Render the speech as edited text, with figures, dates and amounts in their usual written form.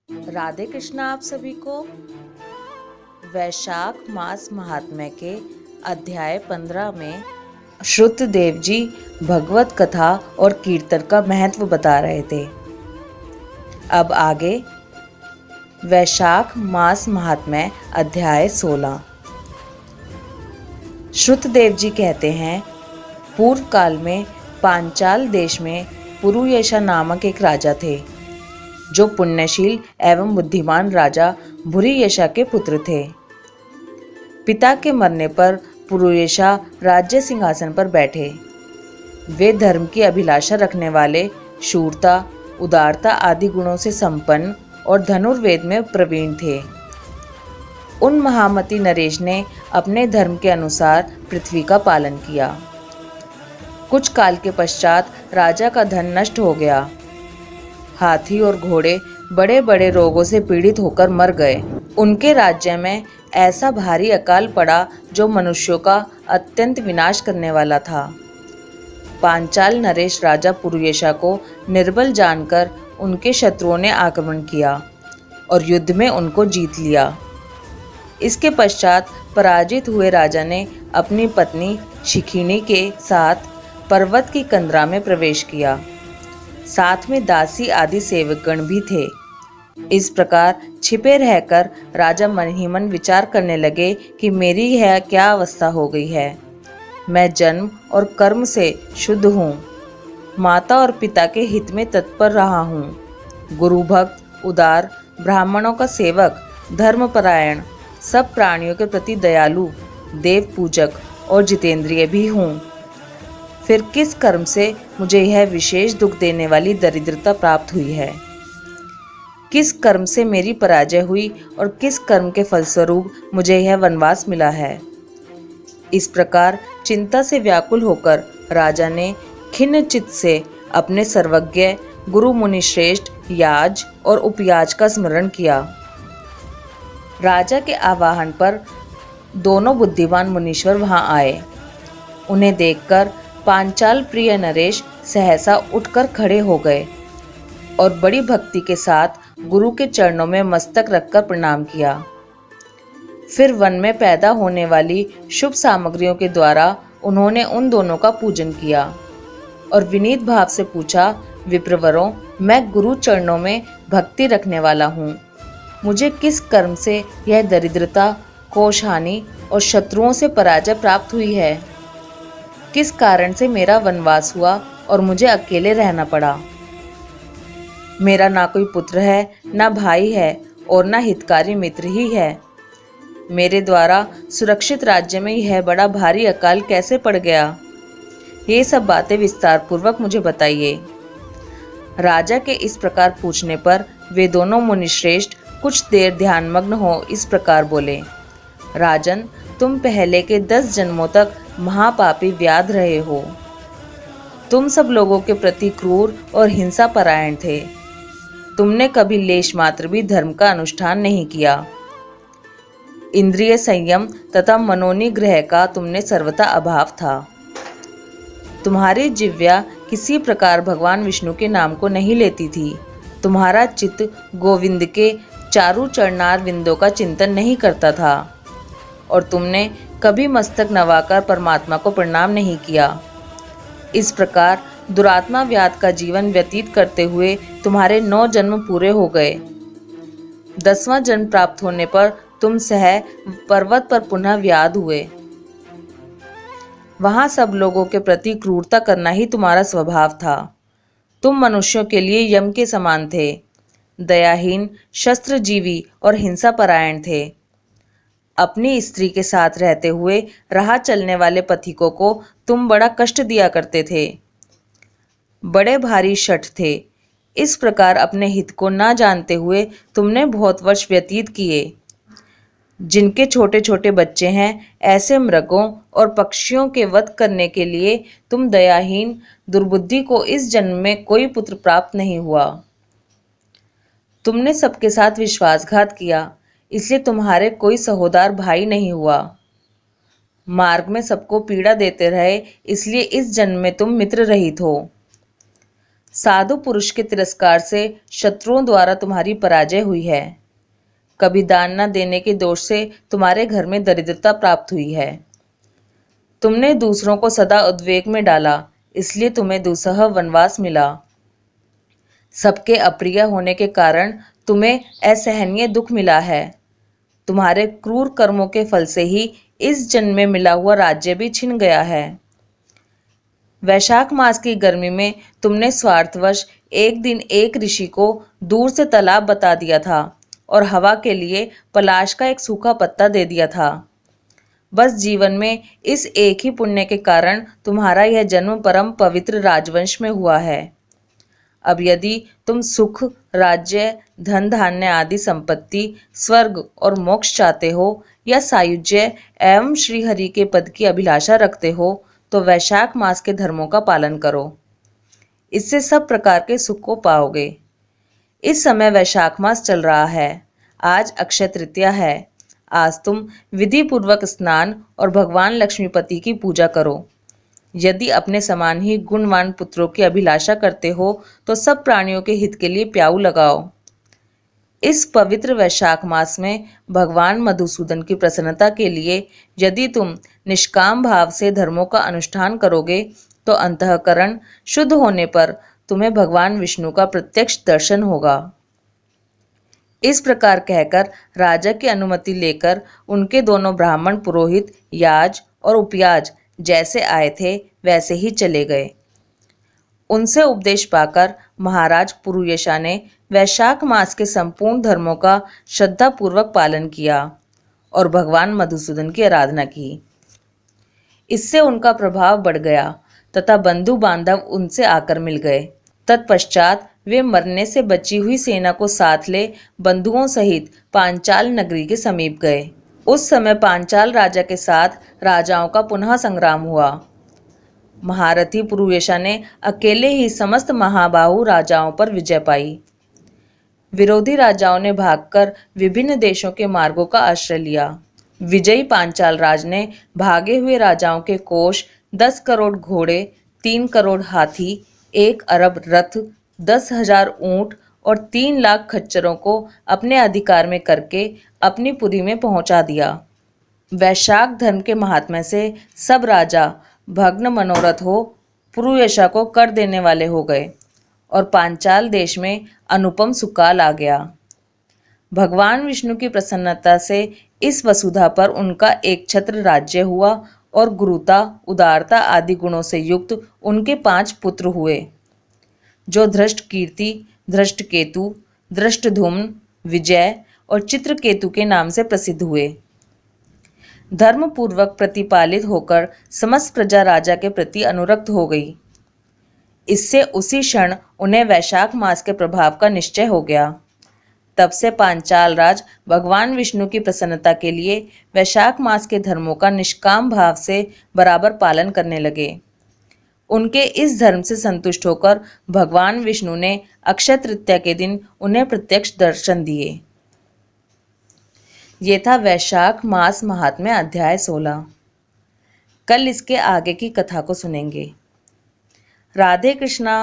राधे कृष्णा आप सभी को। वैशाख मास महात्म्य के अध्याय 15 में श्रुतदेव जी भगवत कथा और कीर्तन का महत्व बता रहे थे। अब आगे वैशाख मास महात्म्य अध्याय 16। श्रुतदेव जी कहते हैं, पूर्व काल में पांचाल देश में पुरुयशा नामक एक राजा थे, जो पुण्यशील एवं बुद्धिमान राजा भूरियशा के पुत्र थे। पिता के मरने पर पुरुयशा राज्य सिंहासन पर बैठे। वे धर्म की अभिलाषा रखने वाले, शूरता, उदारता आदि गुणों से संपन्न और धनुर्वेद में प्रवीण थे। उन महामती नरेश ने अपने धर्म के अनुसार पृथ्वी का पालन किया। कुछ काल के पश्चात राजा का धन नष्ट हो गया। हाथी और घोड़े बड़े बड़े रोगों से पीड़ित होकर मर गए। उनके राज्य में ऐसा भारी अकाल पड़ा जो मनुष्यों का अत्यंत विनाश करने वाला था। पांचाल नरेश राजा पुरुयशा को निर्बल जानकर उनके शत्रुओं ने आक्रमण किया और युद्ध में उनको जीत लिया। इसके पश्चात पराजित हुए राजा ने अपनी पत्नी शिखिनी के साथ पर्वत की कंदरा में प्रवेश किया। साथ में दासी आदि सेवकगण भी थे। इस प्रकार छिपे रहकर राजा मन ही मन विचार करने लगे कि मेरी यह क्या अवस्था हो गई है। मैं जन्म और कर्म से शुद्ध हूँ, माता और पिता के हित में तत्पर रहा हूँ, गुरु भक्त, उदार, ब्राह्मणों का सेवक, धर्मपरायण, सब प्राणियों के प्रति दयालु, देव पूजक और जितेंद्रिय भी हूँ। फिर किस कर्म से मुझे यह विशेष दुख देने वाली दरिद्रता प्राप्त हुई है? किस कर्म से मेरी पराजय हुई और किस कर्म के फलस्वरूप मुझे यह वनवास मिला है? इस प्रकार चिंता से व्याकुल होकर राजा ने खिन्न चित्त से अपने सर्वज्ञ गुरु मुनि श्रेष्ठ याज और उपयाज का स्मरण किया। राजा के आवाहन पर दोनों बुद्धिमान मुनीश्वर वहां आए। उन्हें देखकर पांचाल प्रिय नरेश सहसा उठकर खड़े हो गए और बड़ी भक्ति के साथ गुरु के चरणों में मस्तक रखकर प्रणाम किया। फिर वन में पैदा होने वाली शुभ सामग्रियों के द्वारा उन्होंने उन दोनों का पूजन किया और विनीत भाव से पूछा, विप्रवरों, मैं गुरु चरणों में भक्ति रखने वाला हूँ। मुझे किस कर्म से यह दरिद्रता, कोष हानि और शत्रुओं से पराजय प्राप्त हुई है? किस कारण से मेरा वनवास हुआ और मुझे अकेले रहना पड़ा? मेरा ना कोई पुत्र है, ना भाई है और ना हितकारी मित्र ही है। मेरे द्वारा सुरक्षित राज्य में यह बड़ा भारी अकाल कैसे पड़ गया? ये सब बातें विस्तार पूर्वक मुझे बताइए। राजा के इस प्रकार पूछने पर वे दोनों मुनिश्रेष्ठ कुछ देर ध्यानमग्न हो इस प्रकार बोले, राजन, तुम पहले के 10 जन्मों तक महापापी व्याध रहे हो। तुम सब लोगों के प्रति क्रूर और हिंसा परायण थे। तुमने कभी लेश मात्र भी धर्म का अनुष्ठान नहीं किया। इंद्रिय संयम तथा मनोनिग्रह का तुमने सर्वथा अभाव था। तुम्हारी जिह्वा किसी प्रकार भगवान विष्णु के नाम को नहीं लेती थी। तुम्हारा चित्त गोविंद के चारु चरणार विंदों का चिंतन नहीं करता था और तुमने कभी मस्तक नवाकर परमात्मा को प्रणाम नहीं किया। इस प्रकार दुरात्मा व्याध का जीवन व्यतीत करते हुए तुम्हारे 9 जन्म पूरे हो गए। 10वां जन्म प्राप्त होने पर तुम सह पर्वत पर पुनः व्याध हुए। वहां सब लोगों के प्रति क्रूरता करना ही तुम्हारा स्वभाव था। तुम मनुष्यों के लिए यम के समान थे, दयाहीन, शस्त्रजीवी और हिंसा परायण थे। अपनी स्त्री के साथ रहते हुए राह चलने वाले पथिकों को तुम बड़ा कष्ट दिया करते थे। बड़े भारी शठ थे। इस प्रकार अपने हित को ना जानते हुए तुमने बहुत वर्ष व्यतीत किए। जिनके छोटे छोटे बच्चे हैं, ऐसे मृगों और पक्षियों के वध करने के लिए तुम दयाहीन दुर्बुद्धि को इस जन्म में कोई पुत्र प्राप्त नहीं हुआ। तुमने सबके साथ विश्वासघात किया, इसलिए तुम्हारे कोई सहोदर भाई नहीं हुआ। मार्ग में सबको पीड़ा देते रहे, इसलिए इस जन्म में तुम मित्र रहित हो। साधु पुरुष के तिरस्कार से शत्रुओं द्वारा तुम्हारी पराजय हुई है। कभी दान न देने के दोष से तुम्हारे घर में दरिद्रता प्राप्त हुई है। तुमने दूसरों को सदा उद्वेग में डाला, इसलिए तुम्हें दुस्सह वनवास मिला। सबके अप्रिय होने के कारण तुम्हें असहनीय दुख मिला है। तुम्हारे क्रूर कर्मों के फल से ही इस जन्म में मिला हुआ राज्य भी छिन गया है। वैशाख मास की गर्मी में तुमने स्वार्थवश एक दिन एक ऋषि को दूर से तालाब बता दिया था और हवा के लिए पलाश का एक सूखा पत्ता दे दिया था। बस जीवन में इस एक ही पुण्य के कारण तुम्हारा यह जन्म परम पवित्र राजवंश में हुआ है। अब यदि तुम सुख, राज्य, धन धान्य आदि संपत्ति, स्वर्ग और मोक्ष चाहते हो या सायुज्य एवं श्रीहरि के पद की अभिलाषा रखते हो तो वैशाख मास के धर्मों का पालन करो। इससे सब प्रकार के सुख को पाओगे। इस समय वैशाख मास चल रहा है। आज अक्षय तृतीया है। आज तुम विधि पूर्वक स्नान और भगवान लक्ष्मीपति की पूजा करो। यदि अपने समान ही गुणवान पुत्रों की अभिलाषा करते हो तो सब प्राणियों के हित के लिए प्याऊ लगाओ। इस पवित्र वैशाख मास में भगवान मधुसूदन की प्रसन्नता के लिए यदि तुम निष्काम भाव से धर्मों का अनुष्ठान करोगे तो अंतःकरण शुद्ध होने पर तुम्हें भगवान विष्णु का प्रत्यक्ष दर्शन होगा। इस प्रकार कहकर राजा की अनुमति लेकर उनके दोनों ब्राह्मण पुरोहित याज और उपयाज जैसे आए थे वैसे ही चले गए। उनसे उपदेश पाकर महाराज पुरुयशा ने वैशाख मास के संपूर्ण धर्मों का श्रद्धापूर्वक पालन किया और भगवान मधुसूदन की आराधना की। इससे उनका प्रभाव बढ़ गया तथा बंधु बांधव उनसे आकर मिल गए। तत्पश्चात वे मरने से बची हुई सेना को साथ ले बंधुओं सहित पांचाल नगरी के समीप गए। उस समय पांचाल राजा के साथ राजाओं का पुनः संग्राम हुआ। महारथी पुरुयशा ने अकेले ही समस्त महाबाहु राजाओं पर विजय पाई। विरोधी राजाओं ने भागकर विभिन्न देशों के मार्गों का आश्रय लिया। विजयी पांचाल राज ने भागे हुए राजाओं के कोष, 10 करोड़ घोड़े, 3 करोड़ हाथी, 1 अरब रथ, 10,000 ऊंट और 3 लाख खच्चरों को अपने अधिकार में करके अपनी पुरी में पहुंचा दिया। वैशाख धर्म के महात्म्य से सब राजा भग्न मनोरथ हो पुरुयशा को कर देने वाले हो गए और पांचाल देश में अनुपम सुकाल आ गया। भगवान विष्णु की प्रसन्नता से इस वसुधा पर उनका एक छत्र राज्य हुआ और गुरुता, उदारता आदि गुणों से युक्त उनके 5 पुत्र हुए, जो धृष्टकीर्ति, धृष्टकेतु, धृष्टधुम्न, विजय और चित्रकेतु के नाम से प्रसिद्ध हुए। धर्मपूर्वक प्रतिपालित होकर समस्त प्रजा राजा के प्रति अनुरक्त हो गई। इससे उसी क्षण उन्हें वैशाख मास के प्रभाव का निश्चय हो गया। तब से पांचाल राज भगवान विष्णु की प्रसन्नता के लिए वैशाख मास के धर्मों का निष्काम भाव से बराबर पालन करने लगे। उनके इस धर्म से संतुष्ट होकर भगवान विष्णु ने अक्षय तृतीया के दिन उन्हें प्रत्यक्ष दर्शन दिए। ये था वैशाख मास महात्म्य अध्याय 16। कल इसके आगे की कथा को सुनेंगे। राधे कृष्णा।